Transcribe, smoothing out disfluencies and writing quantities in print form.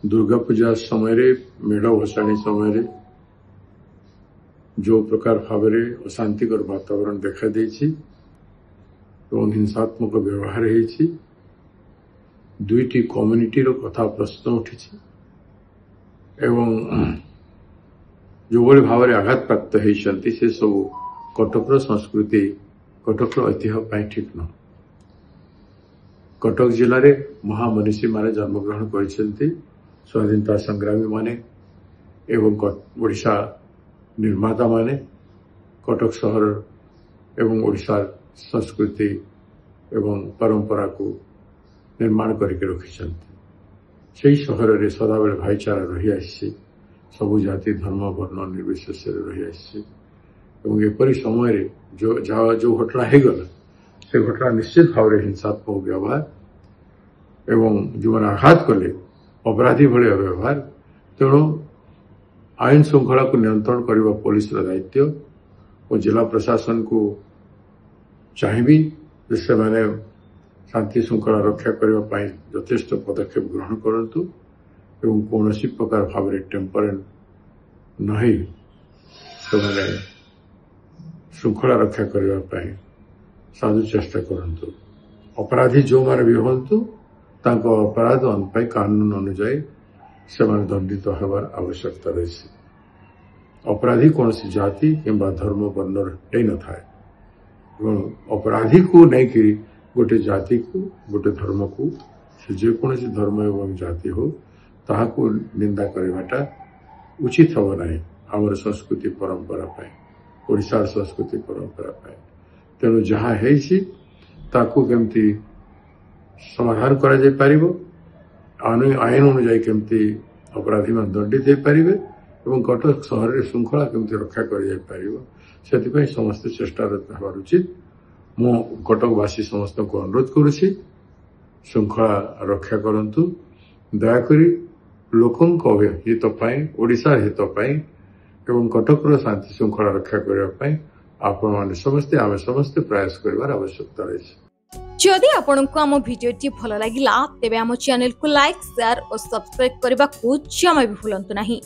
दुर्गा पूजा समय मेढ़ भसाणी समय जो प्रकार भाव अशांतिकर वातावरण देखा देछि एवं हिंसात्मक व्यवहार होइछि दुईटी कम्युनिटी रो कथा प्रश्न उठी एवं जो भाव में आघात प्राप्त होती से सब कटक संस्कृति कटक ऐतिह्य ठीक न कटक जिले में महामनीषी माने जन्मग्रहण कर स्वाधीनता संग्रामी माने एवं ओडिशा निर्माता माने कटक सहर एवं ओडिशा संस्कृति एवं परंपरा को निर्माण करके रखिछन्ति सहर में सदाबेले भाईचारा रही आसी सबु जाति धर्म वर्ण निर्विशेष रही आसी एपरी समय जो घटना हो गला से घटना निश्चित भाव में हिंसात्मक व्यवहार एवं जो आघात कले अपराधी भाई व्यवहार तेणु आईन श्रृंखला को नियंत्रण करने पुलिस दायित्व और जिला प्रशासन को चाहिए से मैंने शांति श्रृंखला रक्षा करने यथेष्ट पदक्षेप ग्रहण करतु एवं कौन प्रकार भाव में टेम्परेट नहीं से श्रृंखला रक्षा करने साधु चेष्टा करतु अपराधी जो माने भी हूँ अपराध कानून अनुजाई से दंडित होबार आवश्यकता रही अपराधी कौन सी जाति किंबा धर्म वर्ण नहीं न था अपराधी को नहीं कि गोटे जाति को गोटे धर्म को जेकोसी धर्म एवं जाति हो ताहाको निंदा करवाटा उचित हम ना आमर संस्कृति परंपरा ओडिशा संस्कृति परंपरा तेणु जहाँ केमती समाधान करा जाय पारिबो आईन अनुजाई केमती अपराधी में दंडित हो पारे एवं कटक सहर में श्रृंखला केमती रक्षा कर समस्त चेष्टारत होगा उचित मु कटकवासी समस्त को अनुरोध करुछि श्रृंखला रक्षा करंतु दयाकोरी लोकों हित ओडिशा हित एवं कटकर शांति श्रृंखला रक्षा करने आपण मैंने समस्ते आम समस्ते प्रयास कर आवश्यकता रही जदि आपण को आम भिडियोटी भल लगिला तेबे आम चैनल को लाइक शेयर और सब्सक्राइब करने को जमा भी भूलंतु नहीं।